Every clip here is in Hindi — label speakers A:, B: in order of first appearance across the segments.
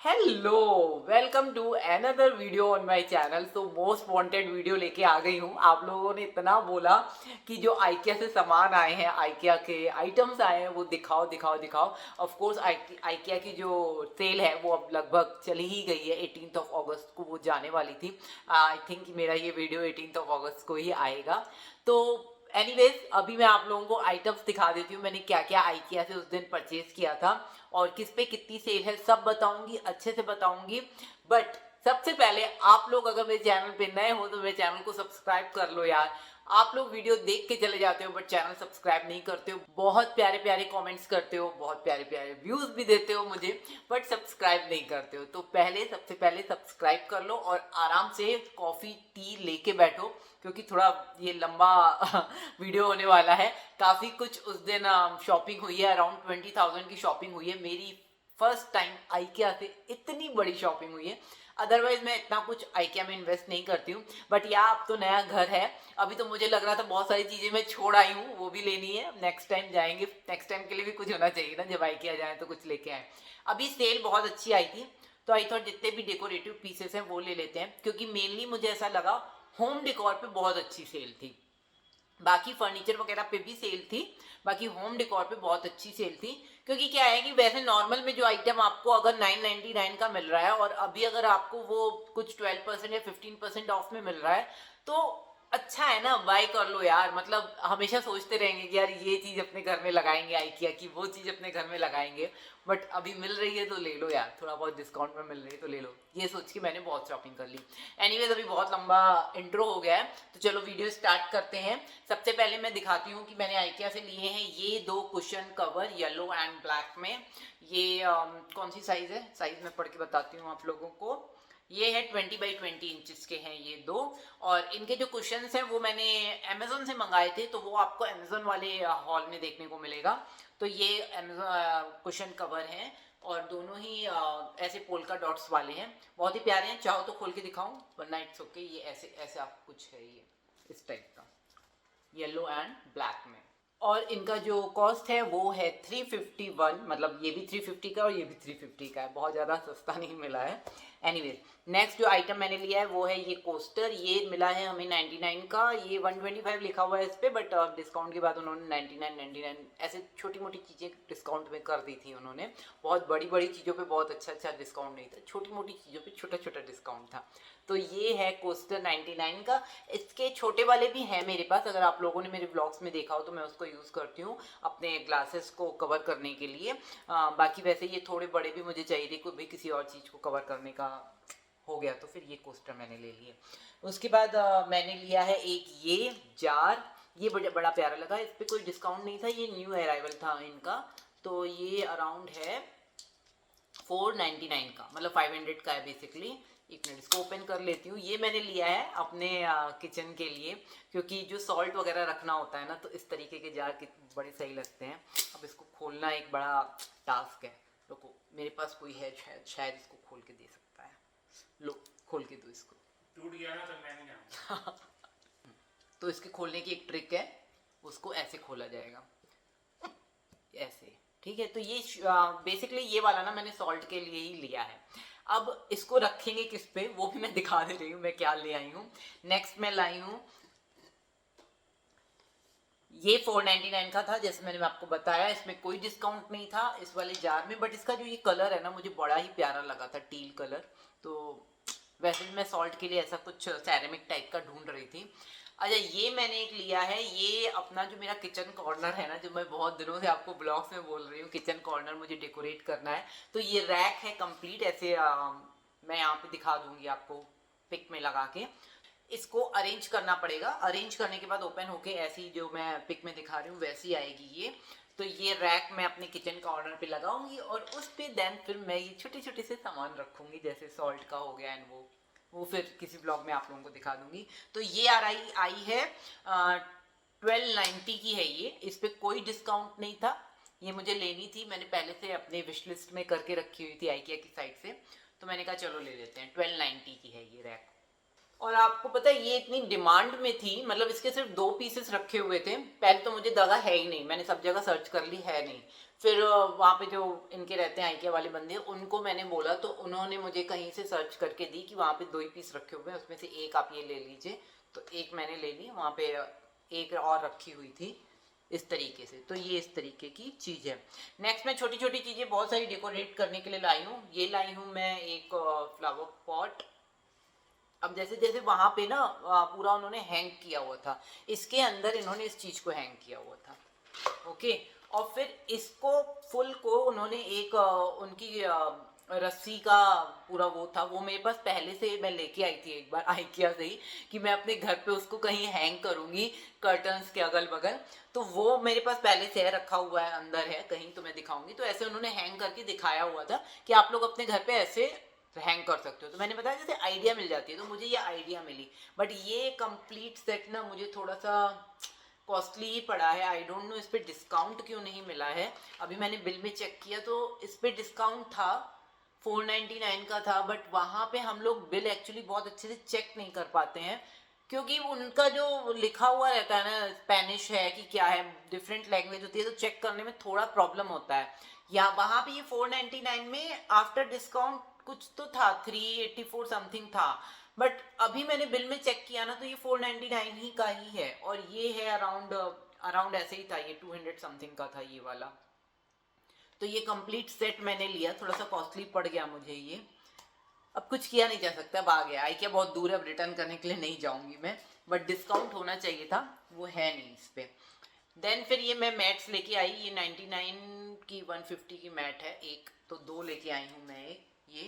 A: Hello, welcome to another video on my channel. तो मोस्ट वांटेड वीडियो लेके आ गई हूँ। आप लोगों ने इतना बोला कि जो आइकिया से सामान आए हैं, आइकिया के आइटम्स आए हैं, वो दिखाओ दिखाओ दिखाओ। ऑफ कोर्स आइकिया की जो सेल है वो अब लगभग चली ही गई है। 18 अगस्त को वो जाने वाली थी। आई थिंक मेरा ये वीडियो 18 अगस्त को ही आएगा। तो एनीवेज अभी मैं आप लोगों को आइटम्स दिखा देती हूँ, मैंने क्या क्या आइकिया से उस दिन परचेज किया था और किस पे कितनी सेल है, सब बताऊंगी, अच्छे से बताऊंगी। बट सबसे पहले आप लोग अगर मेरे चैनल पे नए हो तो मेरे चैनल को सब्सक्राइब कर लो यार। आप लोग वीडियो देख के चले जाते हो बट चैनल सब्सक्राइब नहीं करते हो। बहुत प्यारे प्यारे कमेंट्स करते हो, बहुत प्यारे प्यारे व्यूज भी देते हो मुझे, बट सब्सक्राइब नहीं करते हो। तो पहले सबसे पहले सब्सक्राइब कर लो और आराम से कॉफी टी लेके बैठो, क्योंकि थोड़ा ये लंबा वीडियो होने वाला है। काफ़ी कुछ उस दिन शॉपिंग हुई है, अराउंड 20,000 की शॉपिंग हुई है। मेरी फर्स्ट टाइम आइकिया से इतनी बड़ी शॉपिंग हुई है। अदरवाइज मैं इतना कुछ आइकिया में इन्वेस्ट नहीं करती हूँ, बट या अब तो नया घर है। अभी तो मुझे लग रहा था बहुत सारी चीज़ें मैं छोड़ आई हूँ, वो भी लेनी है। नेक्स्ट टाइम जाएंगे, नेक्स्ट टाइम के लिए भी कुछ होना चाहिए ना, जब आइकिया जाए तो कुछ लेके आए। अभी सेल बहुत अच्छी आई थी, तो आई थॉट जितने भी डेकोरेटिव पीसेस हैं वो ले लेते हैं, क्योंकि मेनली मुझे ऐसा लगा होम डेकोर पे बहुत अच्छी सेल थी। बाकी फर्नीचर वगैरह पे भी सेल थी, बाकी होम डेकोर पे बहुत अच्छी सेल थी। क्योंकि क्या है कि वैसे नॉर्मल में जो आइटम आपको अगर 999 का मिल रहा है और अभी अगर आपको वो कुछ 12% या 15% ऑफ में मिल रहा है, तो अच्छा है ना, बाय कर लो यार। मतलब हमेशा सोचते रहेंगे कि यार ये चीज़ अपने घर में लगाएंगे आइकिया की, वो चीज़ अपने घर में लगाएंगे, बट अभी मिल रही है तो ले लो यार, थोड़ा बहुत डिस्काउंट में मिल रही है तो ले लो। ये सोच के मैंने बहुत शॉपिंग कर ली। एनीवेज अभी बहुत लंबा इंट्रो हो गया है, तो चलो वीडियो स्टार्ट करते हैं। सबसे पहले मैं दिखाती हूँ कि मैंने आइकिया से लिए हैं ये दो cushion cover, yellow and black में। ये कौन सी साइज है, साइज मैं पढ़ के बताती हूँ आप लोगों को। ये है 20x20 इंचेस के हैं ये दो। और इनके जो कुशंस हैं वो मैंने अमेजोन से मंगाए थे, तो वो आपको अमेजोन वाले हॉल में देखने को मिलेगा। तो ये अमेजोन कुशन कवर हैं और दोनों ही ऐसे पोल्का डॉट्स वाले हैं, बहुत ही प्यारे हैं। चाहो तो खोल के दिखाऊं, वरना इट्स ओके। ये ऐसे ऐसे आप कुछ है, ये इस टाइप का, येलो एंड ब्लैक में। और इनका जो कॉस्ट है वो है 351, मतलब ये भी 350 का और ये भी 350 का है, बहुत ज़्यादा सस्ता नहीं मिला है। एनीवेज नेक्स्ट जो आइटम मैंने लिया है वो है ये कोस्टर। ये मिला है हमें 99 का, ये 125 लिखा हुआ है इस पर, बट डिस्काउंट के बाद उन्होंने 99 ऐसे छोटी मोटी चीज़ें डिस्काउंट में कर दी थी उन्होंने। बहुत बड़ी बड़ी चीज़ों पे बहुत अच्छा अच्छा डिस्काउंट नहीं था, छोटी मोटी चीज़ों पे छोटा छोटा डिस्काउंट था। तो ये है कोस्टर 99 का। इसके छोटे वाले भी हैं मेरे पास, अगर आप लोगों ने मेरे ब्लॉग्स में देखा हो तो मैं उसको यूज़ करती हूँ अपने ग्लासेस को कवर करने के लिए। बाकी वैसे ये थोड़े बड़े भी मुझे चाहिए थे, कोई भी किसी और चीज़ को कवर करने का हो गया, तो फिर ये कोस्टर मैंने ले लिए। उसके बाद मैंने लिया है एक ये जार। ये बड़ा बड़ा प्यारा लगा, इस पर कोई डिस्काउंट नहीं था, ये न्यू अराइवल था इनका। तो ये अराउंड है 499 का, मतलब 500 का है बेसिकली। एक मिनट इसको ओपन कर लेती हूँ। ये मैंने लिया है अपने किचन के लिए, क्योंकि जो सॉल्ट वगैरह रखना होता है ना, तो इस तरीके के जार बड़े सही लगते हैं। अब इसको खोलना एक बड़ा टास्क है। रुको, मेरे पास कोई है शायद, शायद इसको खोल के दे सकता है। लो, खोल के दो इसको।
B: टूट गया ना तो मैं नहीं जानता।
A: तो इसके खोलने की एक ट्रिक है, उसको ऐसे खोला जाएगा, ऐसे। ठीक है, तो ये बेसिकली ये वाला ना मैंने सॉल्ट के लिए ही लिया है। अब इसको रखेंगे किस पे, वो भी मैं दिखा दे रही हूँ मैं क्या ले आई हूँ। नेक्स्ट मैं लाई हूँ, ये 499 का था, जैसे मैंने आपको बताया। इसमें कोई डिस्काउंट नहीं था इस वाले जार में, बट इसका जो ये कलर है ना मुझे बड़ा ही प्यारा लगा था, टील कलर। तो वैसे भी मैं सॉल्ट के लिए ऐसा कुछ सैरेमिक टाइप का ढूंढ रही थी। अच्छा, ये मैंने एक लिया है, ये अपना जो मेरा किचन कॉर्नर है ना, जो मैं बहुत दिनों से आपको ब्लॉग्स में बोल रही हूँ किचन कॉर्नर मुझे डेकोरेट करना है। तो ये रैक है कंप्लीट, ऐसे मैं यहाँ पे दिखा दूंगी आपको पिक में लगा के। इसको अरेंज करना पड़ेगा, अरेंज करने के बाद ओपन होके ऐसी जो मैं पिक में दिखा रही हूँ वैसी आएगी ये। तो ये रैक मैं अपने किचन कॉर्नर पे लगाऊंगी और उस पे देन फिर मैं ये छोटे छोटे से सामान रखूंगी, जैसे सॉल्ट का हो गया एंड वो फिर किसी ब्लॉग में आप लोगों को दिखा दूंगी। तो ये आई है 1290 की है ये, इस पे कोई डिस्काउंट नहीं था। ये मुझे लेनी थी, मैंने पहले से अपने विश लिस्ट में करके रखी हुई थी आइकिया की साइट से, तो मैंने कहा चलो ले लेते हैं। 1290 की है ये रैक। और आपको पता है ये इतनी डिमांड में थी, मतलब इसके सिर्फ 2 पीसेस रखे हुए थे। पहले तो मुझे लगा है ही नहीं, मैंने सब जगह सर्च कर ली, है नहीं। फिर वहाँ पे जो इनके रहते हैं आइकिया वाले बंदे, उनको मैंने बोला तो उन्होंने मुझे कहीं से सर्च करके दी कि वहाँ पे 2 ही पीस रखे हुए हैं, उसमें से एक आप ये ले लीजिए। तो एक मैंने ले ली, वहाँ पे एक और रखी हुई थी इस तरीके से। तो ये इस तरीके की चीज़ है। नेक्स्ट मैं छोटी छोटी चीज़ें बहुत सारी डेकोरेट करने के लिए लाई हूँ। ये लाई हूँ मैं एक फ्लावर पॉट। अब जैसे जैसे वहां पे ना पूरा उन्होंने हैंग किया हुआ था, इसके अंदर इन्होंने इस चीज को हैंग किया हुआ था। ओके, और फिर इसको फुल को उन्होंने एक उनकी रस्सी का पूरा वो था, वो मेरे पास पहले से मैं लेके आई थी एक बार आइकिया से ही, कि मैं अपने घर पे उसको कहीं हैंग करूंगी कर्टन्स के अगल बगल। तो वो मेरे पास पहले से है, रखा हुआ है, अंदर है कहीं, तो मैं दिखाऊंगी। तो ऐसे उन्होंने हैंग करके दिखाया हुआ था कि आप लोग अपने घर पे ऐसे हैंग कर सकते हो। तो मैंने बताया जैसे आइडिया मिल जाती है, तो मुझे ये आइडिया मिली। बट ये कंप्लीट सेट ना मुझे थोड़ा सा कॉस्टली ही पड़ा है। आई डोंट नो इस पे डिस्काउंट क्यों नहीं मिला है। अभी मैंने बिल में चेक किया तो इस पे डिस्काउंट था, 499 का था। बट वहाँ पे हम लोग बिल एक्चुअली बहुत अच्छे से चेक नहीं कर पाते हैं, क्योंकि उनका जो लिखा हुआ रहता है ना, स्पेनिश है कि क्या है, डिफरेंट लैंग्वेज होती है, तो चेक करने में थोड़ा प्रॉब्लम होता है। या वहाँ पे ये 499 में आफ्टर डिस्काउंट कुछ तो था, 384 समथिंग था। बट अभी मैंने बिल में चेक किया ना, तो ये 499 ही का ही है। और ये है अराउंड अराउंड ऐसे ही था, ये 200 समथिंग का था ये वाला। तो ये कंप्लीट सेट मैंने लिया, थोड़ा सा कॉस्टली पड़ गया मुझे ये। अब कुछ किया नहीं जा सकता, अब आ गया। आइकिया बहुत दूर है, अब रिटर्न करने के लिए नहीं जाऊंगी मैं, बट डिस्काउंट होना चाहिए था, वो है नहीं इस पे। देन फिर ये मैं मैट्स लेके आई, ये 99 की 150 की मैट है एक, तो 2 लेके आई हूँ मैं एक। ये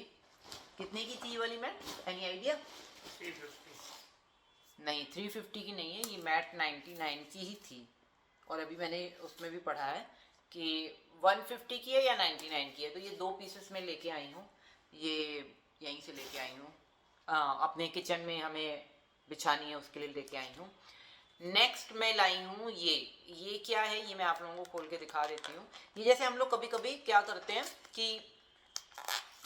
A: कितने की थी ये वाली मैट, एनी आइडिया?
B: 350।
A: नहीं, 350 की नहीं है ये मैट, 99 की ही थी। और अभी मैंने उसमें भी पढ़ा है कि 150 की है या 99 की है। तो ये 2 पीसेस में लेके आई हूँ, ये यहीं से लेके आई हूँ, अपने किचन में हमें बिछानी है उसके लिए लेके आई हूँ। नेक्स्ट मैं लाई हूँ ये क्या है, ये मैं आप लोगों को खोल के दिखा देती हूँ। ये जैसे हम लोग कभी कभी क्या करते हैं कि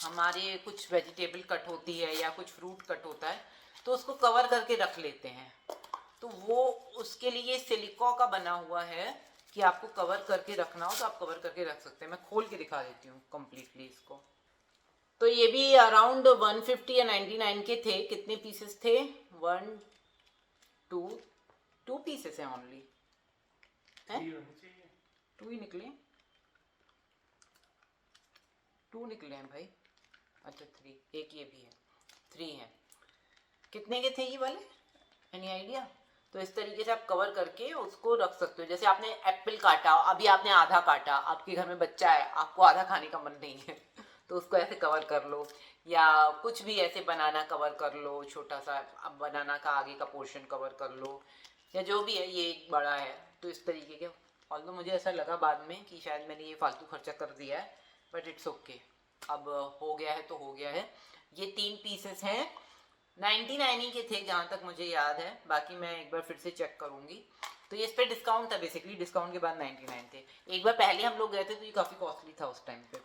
A: हमारे कुछ वेजिटेबल कट होती है या कुछ फ्रूट कट होता है, तो उसको कवर करके रख लेते हैं। तो वो उसके लिए सिलिकॉन का बना हुआ है कि आपको कवर करके रखना हो तो आप कवर करके रख सकते हैं। मैं खोल के दिखा देती हूँ कम्प्लीटली इसको। तो ये भी अराउंड 150 या 99 के थे। कितने पीसेस थे? 1 2 पीसेस हैं ओनली, हैं? 2 ही निकले, 2 निकले हैं भाई। अच्छा 3, एक ये भी है, 3 है। कितने के थे ये वाले, एनी आइडिया? तो इस तरीके से आप कवर करके उसको रख सकते हो। जैसे आपने एप्पल काटा, अभी आपने आधा काटा, आपके घर में बच्चा है, आपको आधा खाने का मन नहीं है तो उसको ऐसे कवर कर लो। या कुछ भी ऐसे बनाना कवर कर लो, छोटा सा अब बनाना का आगे का पोर्शन कवर कर लो, या जो भी है। ये एक बड़ा है, तो इस तरीके के। ऑल्दो मुझे ऐसा लगा बाद में कि शायद मैंने ये फालतू खर्चा कर दिया है, बट इट्स ओके, अब हो गया है तो हो गया है। ये 3 पीसेस हैं, 99 ही के थे जहाँ तक मुझे याद है, बाकी मैं एक बार फिर से चेक करूँगी। तो ये इस पर डिस्काउंट था, बेसिकली डिस्काउंट के बाद 99 थे। एक बार पहले हम लोग गए थे तो ये काफ़ी कॉस्टली था उस टाइम पे।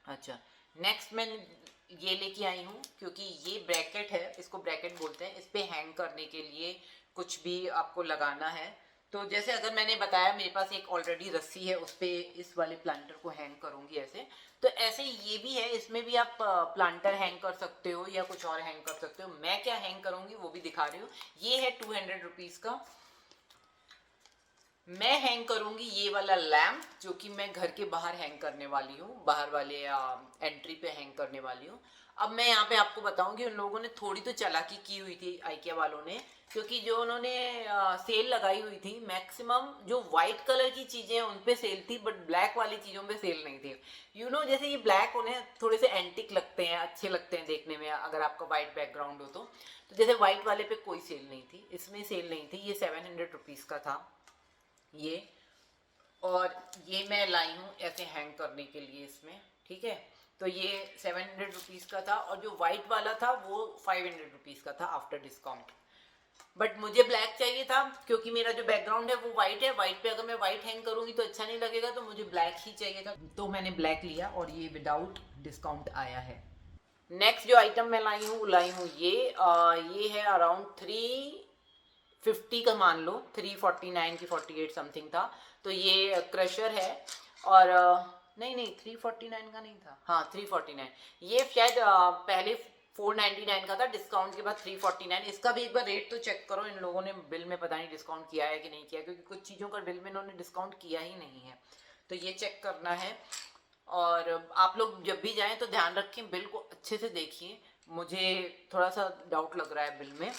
A: अच्छा, नेक्स्ट मैं ये लेके आई हूँ, क्योंकि ये ब्रैकेट है, इसको ब्रैकेट बोलते हैं। इस पे हैंग करने के लिए कुछ भी आपको लगाना है, तो जैसे अगर मैंने बताया मेरे पास एक ऑलरेडी रस्सी है, उस पर इस वाले प्लांटर को हैंग करूँगी ऐसे। तो ऐसे ये भी है, इसमें भी आप प्लांटर हैंग कर सकते हो या कुछ और हैंग कर सकते हो। मैं क्या हैंग करूँगी वो भी दिखा रही हूँ। ये है 200 रुपीज़ का। मैं हैंग करूंगी ये वाला लैम्प, जो कि मैं घर के बाहर हैंग करने वाली हूँ, बाहर वाले एंट्री पे हैंग करने वाली हूँ। अब मैं यहाँ पे आपको बताऊं कि उन लोगों ने थोड़ी तो चालाकी की हुई थी आइकिया वालों ने, क्योंकि जो उन्होंने सेल लगाई हुई थी, मैक्सिमम जो वाइट कलर की चीज़ें हैं उन पे सेल थी, बट ब्लैक वाली चीज़ों पे सेल नहीं थी। जैसे ये ब्लैक उन्हें थोड़े से एंटिक लगते हैं, अच्छे लगते हैं देखने में अगर आपका वाइट बैकग्राउंड हो तो जैसे वाइट वाले पे कोई सेल नहीं थी, इसमें सेल नहीं थी। ये 700 रुपीज़ का था ये। और ये मैं लाई हूँ ऐसे हैंग करने के लिए इसमें, ठीक है। तो ये 700 रुपीज़ का था, और जो वाइट वाला था वो 500 रुपीज़ का था आफ्टर डिस्काउंट। बट मुझे ब्लैक चाहिए था, क्योंकि मेरा जो बैकग्राउंड है वो वाइट है। वाइट पे अगर मैं वाइट हैंग करूँगी तो अच्छा नहीं लगेगा, तो मुझे ब्लैक ही चाहिए था, तो मैंने ब्लैक लिया, और ये विदाउट डिस्काउंट आया है। नेक्स्ट जो आइटम मैं लाई हूँ ये है अराउंड 350 का, मान लो 349 की 48 समथिंग था। तो ये क्रशर है और नहीं 349 का नहीं था, हाँ 349। ये शायद पहले 499 का था, डिस्काउंट के बाद 349। इसका भी एक बार रेट तो चेक करो, इन लोगों ने बिल में पता नहीं डिस्काउंट किया है कि नहीं किया, क्योंकि कुछ चीज़ों का बिल में इन्होंने डिस्काउंट किया ही नहीं है, तो ये चेक करना है। और आप लोग जब भी जाएं तो ध्यान रखें, बिल को अच्छे से देखिए, मुझे थोड़ा सा डाउट लग रहा है बिल में।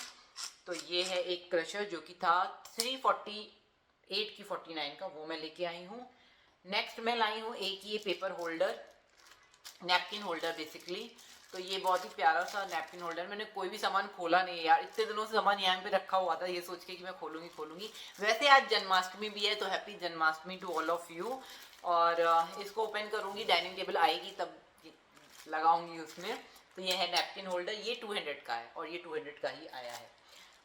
A: तो ये है एक क्रशर जो कि था 348 की 49 का, वो मैं लेके आई हूँ। नेक्स्ट मैं लाई हूँ एक ये paper holder, napkin holder basically. तो ये बहुत ही प्यारा सा नैपकिन होल्डर, मैंने कोई भी सामान खोला नहीं है यार, इतने दिनों से सामान यहाँ पे रखा हुआ था, ये सोच के कि मैं खोलूंगी। वैसे आज जन्माष्टमी भी है, तो happy Janmashtami to all of you. और इसको ओपन करूंगी, डाइनिंग टेबल आएगी तब लगाऊंगी उसमें। तो ये है नैपकिन होल्डर, ये 200 का है और ये 200 का ही आया है।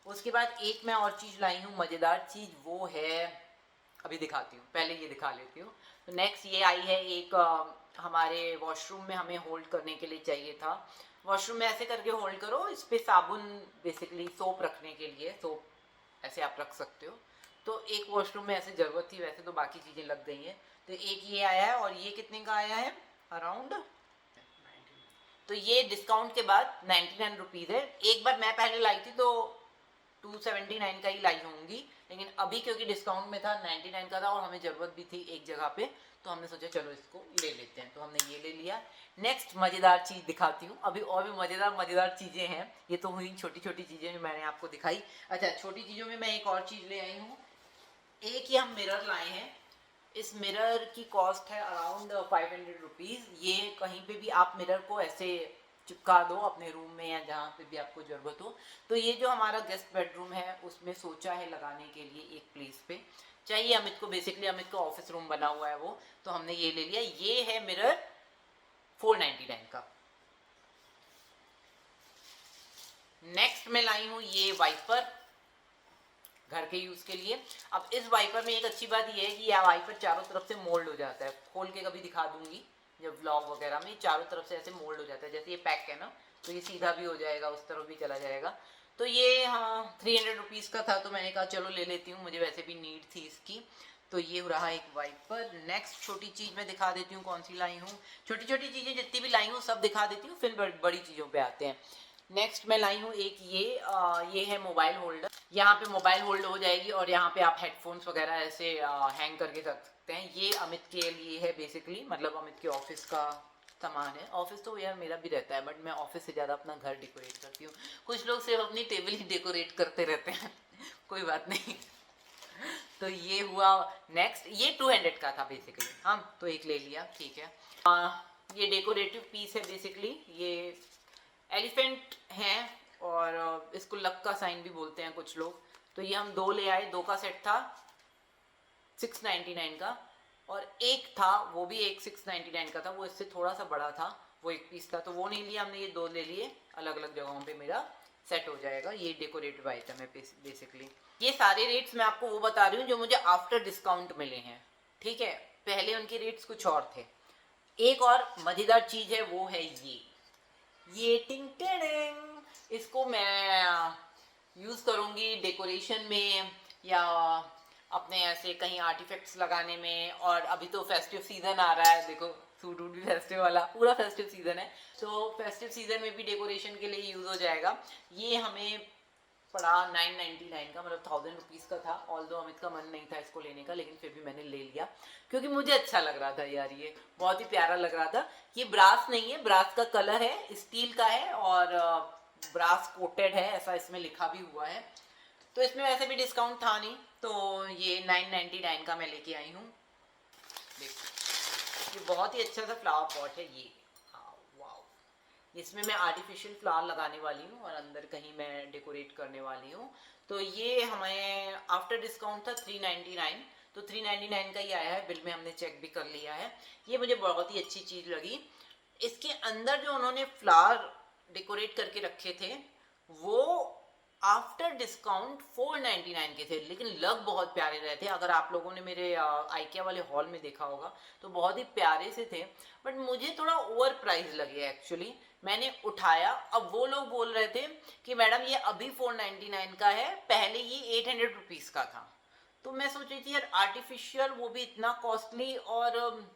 A: उसके बाद एक मैं और चीज़ लाई हूँ मज़ेदार चीज़, वो है, अभी दिखाती हूँ, पहले ये दिखा लेती हूँ। तो नेक्स्ट ये आई है एक हमारे वॉशरूम में हमें होल्ड करने के लिए चाहिए था। वॉशरूम में ऐसे करके होल्ड करो, इस पर साबुन बेसिकली सोप रखने के लिए, सोप ऐसे आप रख सकते हो। तो एक वॉशरूम में ऐसे ज़रूरत थी, वैसे तो बाकी चीज़ें लग गई हैं। तो एक ये आया है और ये कितने का आया है अराउंड, तो ये डिस्काउंट के बाद 99 रुपीज़ है। एक बार मैं पहले लाई थी तो 279 का ही लाई होंगी, लेकिन अभी क्योंकि डिस्काउंट में था 99 का था और हमें ज़रूरत भी थी एक जगह पे, तो हमने सोचा चलो इसको ले लेते हैं, तो हमने ये ले लिया। नेक्स्ट मज़ेदार चीज़ दिखाती हूँ, अभी और भी मज़ेदार चीज़ें हैं, ये तो हुई छोटी छोटी चीज़ें जो मैंने आपको दिखाई। अच्छा, छोटी चीज़ों में मैं एक और चीज़ ले आई हूँ, एक ही हम मिरर लाए हैं। इस मिरर की कॉस्ट है अराउंड 500 रुपीज़। ये कहीं पे भी आप मिरर को ऐसे चिपका दो अपने रूम में या जहाँ पे भी आपको ज़रूरत हो। तो ये जो हमारा गेस्ट बेडरूम है उसमें सोचा है लगाने के लिए एक प्लेस पे, चाहिए अमित को, बेसिकली अमित का ऑफिस रूम बना हुआ है वो, तो हमने ये ले लिया। ये है मिरर 499 का। नेक्स्ट में लाई हूँ ये वाइपर घर के यूज़ के लिए। अब इस वाइपर में एक अच्छी बात ये है कि यह वाइपर चारों तरफ से मोल्ड हो जाता है, खोल के कभी दिखा दूंगी जब व्लॉग वगैरह में, चारों तरफ से ऐसे मोल्ड हो जाता है, जैसे ये पैक है ना, तो ये सीधा भी हो जाएगा, उस तरफ भी चला जाएगा। तो ये हाँ 300 रुपीज़ का था, तो मैंने कहा चलो ले लेती हूँ, मुझे वैसे भी नीड थी इसकी। तो ये रहा एक वाइपर। नेक्स्ट छोटी चीज़ मैं दिखा देती हूँ कौन सी लाई हूँ, छोटी छोटी चीज़ें जितनी भी लाई हूँ सब दिखा देती हूँ, फिर बड़ी चीज़ों पे आते हैं। नेक्स्ट मैं लाई हूँ एक ये है मोबाइल होल्डर, यहाँ पे मोबाइल होल्ड हो जाएगी और यहाँ पे आप हेडफोन्स वगैरह ऐसे हैंग करके रख सकते हैं। ये अमित के लिए है बेसिकली, मतलब अमित के ऑफिस का सामान है। ऑफिस तो यार मेरा भी रहता है, बट मैं ऑफिस से ज़्यादा अपना घर डेकोरेट करती हूँ, कुछ लोग सिर्फ अपनी टेबल ही डेकोरेट करते रहते हैं कोई बात नहीं। तो ये हुआ। नेक्स्ट ये 200 का था बेसिकली, हाँ तो एक ले लिया, ठीक है। ये डेकोरेटिव पीस है बेसिकली, ये एलिफेंट हैं और इसको लक का साइन भी बोलते हैं कुछ लोग। तो ये हम दो ले आए, दो का सेट था 699 का, और एक था वो भी एक 699 का था, वो इससे थोड़ा सा बड़ा था, वो एक पीस था, तो वो नहीं लिया हमने, ये दो ले लिए, अलग अलग जगहों पे मेरा सेट हो जाएगा। ये डेकोरेटिव आइटम है बेसिकली। ये सारे रेट्स मैं आपको वो बता रही हूँ जो मुझे आफ्टर डिस्काउंट मिले हैं, ठीक है, पहले उनके रेट्स कुछ और थे। एक और मज़ेदार चीज़ है, वो है ये टिंग टिंग, इसको मैं यूज़ करूँगी डेकोरेशन में या अपने ऐसे कहीं आर्टिफैक्ट्स लगाने में। और अभी तो फेस्टिव सीज़न आ रहा है, देखो सूट वूट भी फेस्टिव वाला, पूरा फेस्टिव सीज़न है, तो फेस्टिव सीज़न में भी डेकोरेशन के लिए यूज़ हो जाएगा। ये हमें पड़ा 999 का, मतलब 1000 रुपीज़ का था। ऑल्दो अमित का मन नहीं था इसको लेने का, लेकिन फिर भी मैंने ले लिया क्योंकि मुझे अच्छा लग रहा था यार, ये बहुत ही प्यारा लग रहा था। ये ब्रास नहीं है, ब्रास का कलर है, स्टील का है और ब्रास कोटेड है, ऐसा इसमें लिखा भी हुआ है। तो इसमें वैसे भी डिस्काउंट था नहीं, तो ये 999 का मैं लेके आई हूँ। देखो ये बहुत ही अच्छा सा फ्लावर पॉट है ये, इसमें मैं आर्टिफिशियल फ्लावर लगाने वाली हूँ और अंदर कहीं मैं डेकोरेट करने वाली हूँ। तो ये हमें आफ्टर डिस्काउंट था 399, तो 399 का ही आया है, बिल में हमने चेक भी कर लिया है। ये मुझे बहुत ही अच्छी चीज़ लगी। इसके अंदर जो उन्होंने फ्लावर डेकोरेट करके रखे थे वो आफ्टर डिस्काउंट 499 के थे, लेकिन लग बहुत प्यारे रहे थे। अगर आप लोगों ने मेरे आइकिया वाले हॉल में देखा होगा तो बहुत ही प्यारे से थे, बट मुझे थोड़ा ओवर प्राइस लगे एक्चुअली, मैंने उठाया। अब वो लोग बोल रहे थे कि मैडम ये अभी 499 का है, पहले ये 800 रुपीज़ का था। तो मैं सोच रही थी यार आर्टिफिशियल, वो भी इतना कॉस्टली, और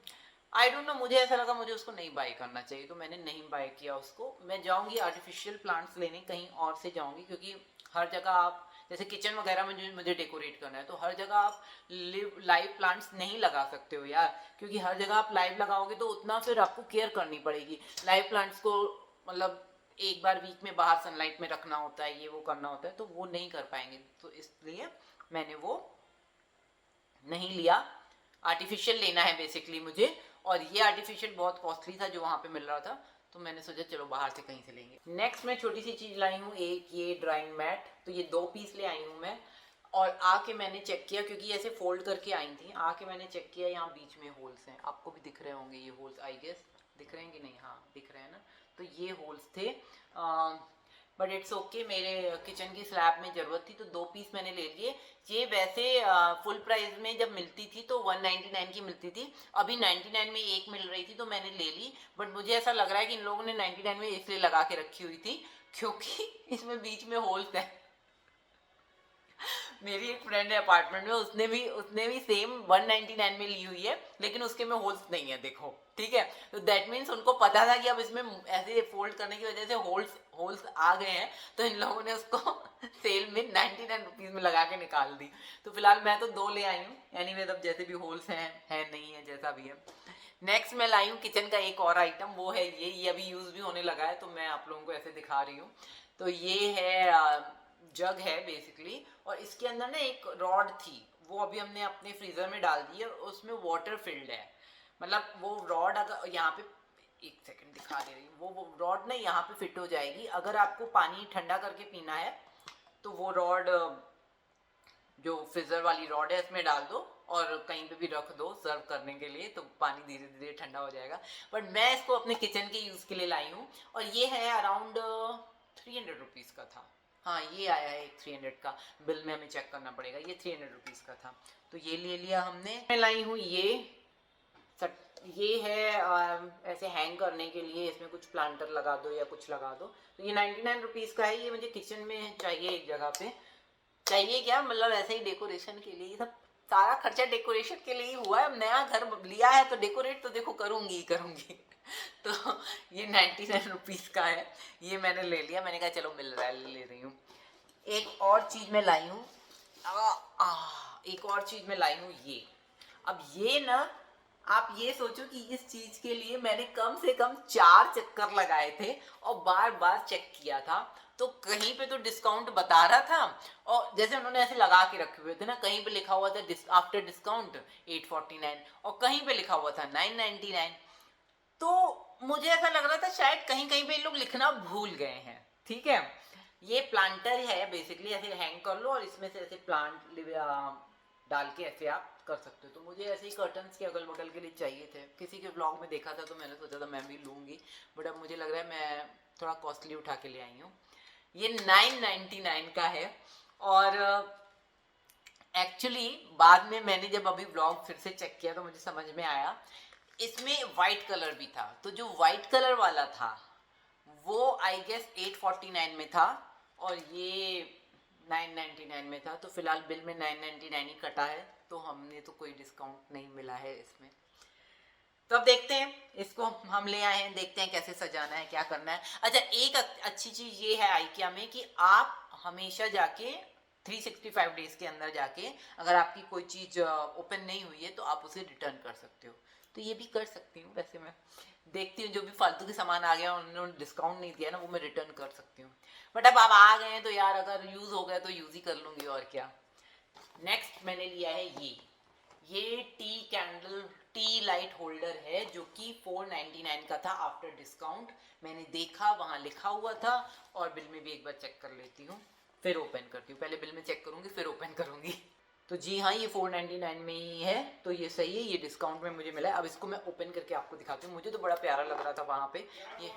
A: आई डोंट नो, मुझे ऐसा लगा मुझे उसको नहीं बाय करना चाहिए, तो मैंने नहीं बाय किया उसको। मैं जाऊंगी आर्टिफिशियल प्लांट्स लेने, कहीं और से जाऊंगी, क्योंकि हर जगह आप जैसे किचन वगैरह में जो मुझे डेकोरेट करना है, तो हर जगह आप लाइव प्लांट्स नहीं लगा सकते हो यार, क्योंकि हर जगह आप लाइव लगाओगे तो उतना फिर आपको केयर करनी पड़ेगी। लाइव प्लांट्स को मतलब एक बार वीक में बाहर सनलाइट में रखना होता है, ये वो करना होता है, तो वो नहीं कर पाएंगे, तो इसलिए मैंने वो नहीं लिया। आर्टिफिशियल लेना है बेसिकली मुझे, और ये आर्टिफिशियल बहुत कॉस्टली था जो वहाँ पे मिल रहा था, तो मैंने सोचा चलो बाहर से कहीं से लेंगे। नेक्स्ट मैं छोटी सी चीज़ लाई हूँ, एक ये ड्राइंग मैट, तो ये 2 पीस ले आई हूँ मैं। और आके मैंने चेक किया, क्योंकि ऐसे फोल्ड करके आई थी, आके मैंने चेक किया यहाँ बीच में होल्स हैं, आपको भी दिख रहे होंगे ये होल्स, आई गेस दिख रहे हैं कि नहीं, हाँ दिख रहे हैं ना। तो ये होल्स थे, बट इट्स ओके, मेरे किचन की स्लैब में ज़रूरत थी तो 2 पीस मैंने ले लिए। ये वैसे फुल प्राइस में जब मिलती थी तो 199 की मिलती थी, अभी 99 में एक मिल रही थी तो मैंने ले ली। बट मुझे ऐसा लग रहा है कि इन लोगों ने 99 में इसलिए लगा के रखी हुई थी क्योंकि इसमें बीच में होल्स हैं। मेरी एक फ्रेंड है अपार्टमेंट में, उसने भी सेम 199 में ली हुई है, लेकिन उसके में होल्स नहीं है, देखो ठीक है। तो दैट मीन्स उनको पता था कि अब इसमें ऐसे फोल्ड करने की वजह से होल्स आ गए हैं, तो इन लोगों ने उसको सेल में 99 रुपीज़ में लगा के निकाल दी। तो फिलहाल मैं तो 2 ले आई हूँ, एनीवे अब जैसे भी होल्स हैं है नहीं है, जैसा भी है। नेक्स्ट मैं लाई हूँ किचन का एक और आइटम, वो है ये अभी यूज़ भी होने लगा है, तो मैं आप लोगों को ऐसे दिखा रही हूँ। तो ये है जग है बेसिकली, और इसके अंदर ना एक रॉड थी, वो अभी हमने अपने फ्रीजर में डाल दी है, और उसमें वाटर फिल्ड है। मतलब वो रॉड अगर यहाँ पे, एक सेकंड दिखा दे रही हूँ, वो रॉड ना यहाँ पे फिट हो जाएगी। अगर आपको पानी ठंडा करके पीना है तो वो रॉड, जो फ्रीजर वाली रॉड है, इसमें डाल दो और कहीं पे भी रख दो सर्व करने के लिए, तो पानी धीरे धीरे ठंडा हो जाएगा। बट मैं इसको अपने किचन के यूज़ के लिए लाई हूँ, और ये है अराउंड 300 रुपीज़ का था। हाँ ये आया है एक 300 का, बिल में हमें चेक करना पड़ेगा, ये 300 रुपीज़ का था, तो ये ले लिया हमने। मैं लाई हूँ ये है ऐसे हैंग करने के लिए, इसमें कुछ प्लांटर लगा दो या कुछ लगा दो, तो ये 99 रुपीज़ का है। ये मुझे किचन में चाहिए, एक जगह पे चाहिए, क्या मतलब ऐसे ही डेकोरेशन के लिए, सब सारा खर्चा डेकोरेशन के लिए ही हुआ है। अब नया घर लिया है तो डेकोरेट तो देखो करूँगी ही करूँगी। तो ये 99 रुपीज़ का है, ये मैंने ले लिया, मैंने कहा चलो मिल रहा है ले रही हूँ। एक और चीज़ मैं लाई हूँ, एक और चीज़ मैं लाई हूँ ये। अब ये ना, आप ये सोचो कि इस चीज के लिए मैंने कम से कम 4 चक्कर लगाए थे और बार बार चेक किया था, तो कहीं पे तो डिस्काउंट बता रहा था, और जैसे उन्होंने ऐसे लगा के रखे हुए थे ना, कहीं पे लिखा हुआ था आफ्टर डिस्काउंट 849, और कहीं पे लिखा हुआ था 999। तो मुझे ऐसा लग रहा था शायद कहीं कहीं पे लोग लिखना भूल गए हैं, ठीक है। ये प्लांटर है बेसिकली, ऐसे हैंग कर लो और इसमें से ऐसे प्लांट डाल के ऐसे आप कर सकते हो। तो मुझे ऐसे ही कर्टन्स के अगल बगल के लिए चाहिए थे, किसी के ब्लॉग में देखा था तो मैंने सोचा था मैं भी लूँगी, बट अब मुझे लग रहा है मैं थोड़ा कॉस्टली उठा के ले आई हूँ। ये 999 का है, और एक्चुअली बाद में मैंने जब अभी ब्लॉग फिर से चेक किया तो मुझे समझ में आया, इसमें वाइट कलर भी था, तो जो वाइट कलर वाला था वो आई गेस 849 में था, और ये 999 में था। तो फिलहाल बिल में 999 ही कटा है, तो हमने तो कोई डिस्काउंट नहीं मिला है इसमें। तो अब देखते हैं, इसको हम ले आए हैं, देखते हैं कैसे सजाना है, क्या करना है। अच्छा एक अच्छी चीज़ ये है आइकिया में कि आप हमेशा जाके 365 डेज के अंदर जाके अगर आपकी कोई चीज़ ओपन नहीं हुई है तो आप उसे रिटर्न कर सकते हो। तो ये भी कर सकती हूँ, वैसे मैं देखती हूँ जो भी फालतू के सामान आ गया उन्होंने डिस्काउंट नहीं दिया ना, वो मैं रिटर्न कर सकती हूँ। बट अब आप आ गए हैं तो यार अगर यूज़ हो गया तो यूज़ ही कर लूँगी, और क्या। नेक्स्ट मैंने लिया है ये टी लाइट होल्डर है, जो कि 499 का था आफ्टर डिस्काउंट। मैंने देखा वहाँ लिखा हुआ था, और बिल में भी एक बार चेक कर लेती हूँ, फिर ओपन करती हूँ। पहले बिल में चेक करूँगी फिर ओपन करूँगी। तो जी हाँ, ये 499 में ही है, तो ये सही है, ये डिस्काउंट में मुझे मिला है। अब इसको मैं ओपन करके आपको दिखाती हूँ, मुझे तो बड़ा प्यारा लग रहा था वहाँ पे। ये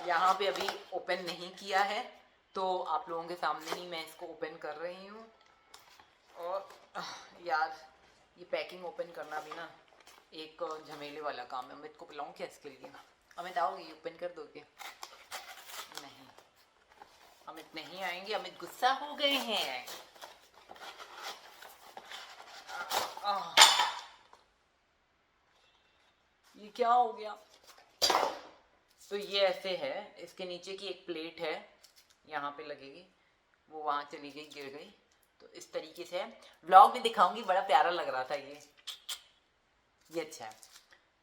A: यहाँ पे अभी ओपन नहीं किया है, तो आप लोगों के सामने ही मैं इसको ओपन कर रही हूँ। और यार ये पैकिंग ओपन करना भी ना एक झमेले वाला काम है, मैं इसको पिलाऊँ क्या इसके लिए। अमित आओगे, ओपन कर दोगे? नहीं, अमित नहीं आएंगे, अमित गुस्सा हो गए हैं। आह, ये क्या हो गया? तो ये ऐसे है, इसके नीचे की एक प्लेट है, यहाँ पे लगेगी, वो वहां चली गई, गिर गई। तो इस तरीके से है, व्लॉग में दिखाऊंगी, बड़ा प्यारा लग रहा था ये अच्छा है।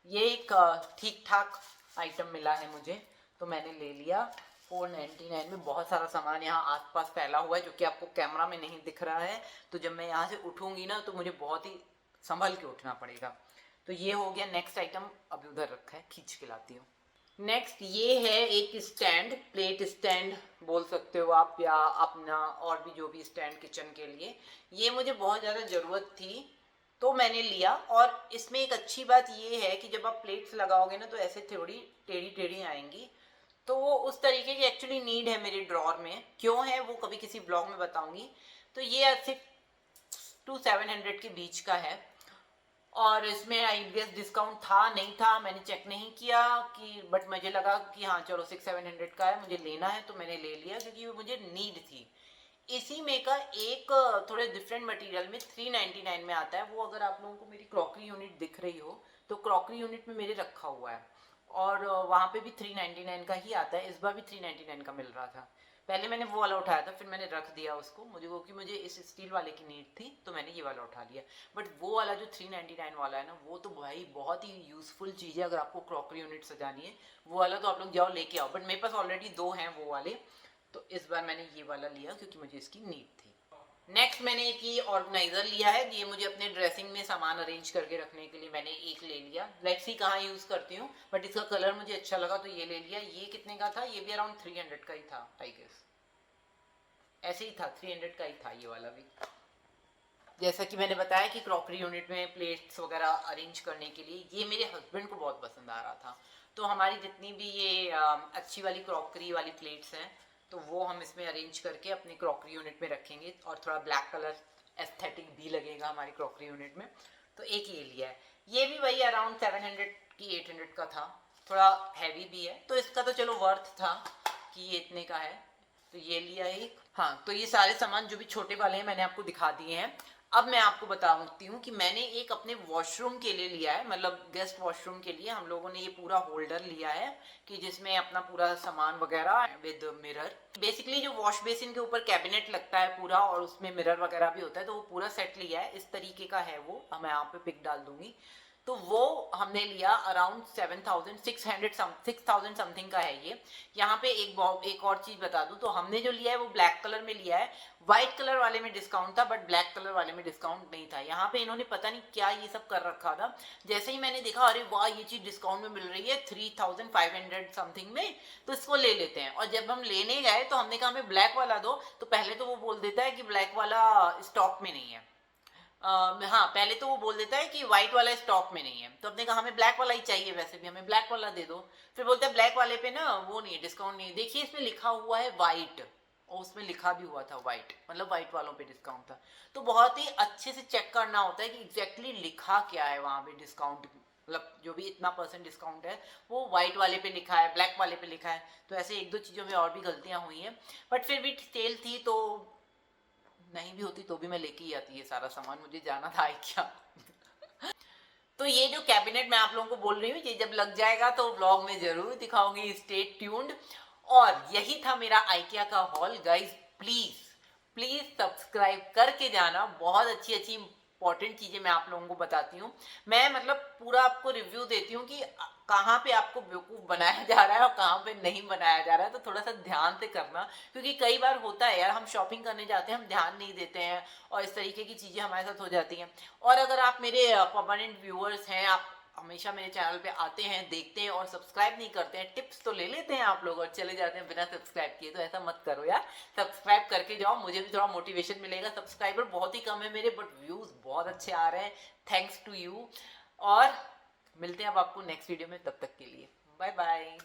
A: ये एक ठीक ठाक आइटम मिला है मुझे, तो मैंने ले लिया। 499 में बहुत सारा सामान यहाँ आसपास फैला हुआ है, जो कि आपको कैमरा में नहीं दिख रहा है। तो जब मैं यहाँ से उठूंगी ना, तो मुझे बहुत ही संभल के उठना पड़ेगा। तो ये हो गया नेक्स्ट आइटम, अभी उधर रखा है, खींच के लाती हूँ। नेक्स्ट ये है एक स्टैंड, प्लेट स्टैंड बोल सकते हो आप, या अपना और भी जो भी स्टैंड किचन के लिए। ये मुझे बहुत ज़्यादा ज़रूरत थी, तो मैंने लिया। और इसमें एक अच्छी बात ये है कि जब आप प्लेट्स लगाओगे ना, तो ऐसे थोड़ी टेढ़ी टेढ़ी आएंगी। तो वो उस तरीके की एक्चुअली नीड है मेरे ड्रॉर में, क्यों है वो कभी किसी ब्लॉग में बताऊंगी। तो ये 600 to 700 के बीच का है, और इसमें आई गेस डिस्काउंट था नहीं था, मैंने चेक नहीं किया कि, बट मुझे लगा कि हाँ चलो 600-700 का है, मुझे लेना है, तो मैंने ले लिया क्योंकि वो मुझे नीड थी। इसी में का एक थोड़े डिफरेंट मटेरियल में 399 में आता है वो। अगर आप लोगों को मेरी क्रॉकरी यूनिट दिख रही हो, तो क्रॉकरी यूनिट में मेरे रखा हुआ है, और वहाँ पे भी 399 का ही आता है। इस बार भी 399 का मिल रहा था। पहले मैंने वो वाला उठाया था, फिर मैंने रख दिया उसको, मुझे वो कि मुझे इस स्टील वाले की नीड थी, तो मैंने ये वाला उठा लिया। बट वो वाला जो 399 वाला है ना, वो तो भाई बहुत ही यूजफुल चीज़ है अगर आपको क्रॉकरी यूनिट सजानी है। वो वाला तो आप लोग जाओ लेके आओ, बट मेरे पास ऑलरेडी 2 हैं वो वाले, तो इस बार मैंने ये वाला लिया क्योंकि मुझे इसकी नीड थी। नेक्स्ट मैंने एक ये ऑर्गेनाइजर लिया है, ये मुझे अपने ड्रेसिंग में सामान अरेंज करके रखने के लिए मैंने एक ले लिया। लेट्स सी कहाँ यूज करती हूँ, बट इसका कलर मुझे अच्छा लगा तो ये ले लिया। ये कितने का था? ये भी अराउंड 300 का ही था आई गेस, ऐसे ही था, 300 का ही था ये वाला भी। जैसा कि मैंने बताया कि क्रॉकरी यूनिट में प्लेट्स वगैरह अरेंज करने के लिए ये मेरे हस्बैंड को बहुत पसंद आ रहा था। तो हमारी जितनी भी ये अच्छी वाली क्रॉकरी वाली प्लेट्स हैं, तो वो हम इसमें अरेंज करके अपनी क्रॉकरी यूनिट में रखेंगे, और थोड़ा ब्लैक कलर एस्थेटिक भी लगेगा हमारी क्रॉकरी यूनिट में। तो एक ये लिया है, ये भी वही अराउंड 700 की 800 का था, थोड़ा हैवी भी है, तो इसका तो चलो वर्थ था कि ये इतने का है, तो ये लिया एक। हाँ, तो ये सारे सामान जो भी छोटे वाले हैं मैंने आपको दिखा दिए हैं। अब मैं आपको बताती हूँ कि मैंने एक अपने वॉशरूम के लिए लिया है, मतलब गेस्ट वॉशरूम के लिए हम लोगों ने ये पूरा होल्डर लिया है कि जिसमें अपना पूरा सामान वगैरह विद मिरर। बेसिकली जो वॉश बेसिन के ऊपर कैबिनेट लगता है पूरा, और उसमें मिरर वगैरह भी होता है, तो वो पूरा सेट लिया है, इस तरीके का है वो। मैं यहाँ पे पिक डाल दूंगी। तो वो हमने लिया अराउंड 6,000 समथिंग का है ये। यहाँ पे एक और चीज बता दूं, तो हमने जो लिया है वो ब्लैक कलर में लिया है। व्हाइट कलर वाले में डिस्काउंट था, बट ब्लैक कलर वाले में डिस्काउंट नहीं था। यहाँ पे इन्होंने पता नहीं क्या ये सब कर रखा था। जैसे ही मैंने देखा, अरे वाह ये चीज डिस्काउंट में मिल रही है 3,500 समथिंग में, तो इसको ले लेते हैं। और जब हम लेने गए तो हमने कहा हमें ब्लैक वाला दो, तो पहले तो वो बोल देता है कि ब्लैक वाला स्टॉक में नहीं है। हाँ, पहले तो वो बोल देता है कि व्हाइट वाला स्टॉक में नहीं है, तो हमने कहा हमें ब्लैक वाला ही चाहिए, वैसे भी हमें ब्लैक वाला दे दो। फिर बोलते हैं ब्लैक वाले पे ना वो नहीं है, डिस्काउंट नहीं है। देखिए इसमें लिखा हुआ है व्हाइट, और उसमें लिखा भी हुआ था व्हाइट, मतलब व्हाइट वालों पे डिस्काउंट था। तो बहुत ही अच्छे से चेक करना होता है कि एग्जैक्टली लिखा क्या है वहां पे डिस्काउंट, मतलब जो भी इतना % डिस्काउंट है वो व्हाइट वाले पे लिखा है, ब्लैक वाले पे लिखा है। तो ऐसे एक दो चीज़ों में और भी गलतियां हुई हैं, बट फिर भी सेल थी, तो नहीं भी होती तो भी मैं लेके ही आती है सारा सामान, मुझे जाना था क्या। तो ये जो कैबिनेट मैं आप लोगों को बोल रही हूँ, ये जब लग जाएगा तो व्लॉग में जरूर दिखाऊंगी, स्टे ट्यून्ड। और यही था मेरा आइकिया का hall guys. Please please subscribe करके जाना, बहुत अच्छी अच्छी इंपॉर्टेंट चीजें मैं आप लोगों को बताती हूँ। मैं मतलब पूरा आपको रिव्यू देती हूँ कि कहाँ पे आपको बेवकूफ बनाया जा रहा है और कहाँ पे नहीं बनाया जा रहा है, तो थोड़ा सा ध्यान से करना, क्योंकि कई बार होता है यार, हम शॉपिंग करने जाते हैं, हम ध्यान नहीं देते हैं, और इस तरीके की चीजें हमारे साथ हो जाती हैं। और अगर आप मेरे परमानेंट व्यूअर्स हैं, आप हमेशा मेरे चैनल पे आते हैं, देखते हैं और सब्सक्राइब नहीं करते हैं, टिप्स तो ले लेते हैं आप लोग और चले जाते हैं बिना सब्सक्राइब किए, तो ऐसा मत करो यार, सब्सक्राइब करके जाओ, मुझे भी थोड़ा मोटिवेशन मिलेगा। सब्सक्राइबर बहुत ही कम है मेरे, बट व्यूज बहुत अच्छे आ रहे हैं, थैंक्स टू यू। और मिलते हैं अब आपको नेक्स्ट वीडियो में, तब तक के लिए बाय बाय।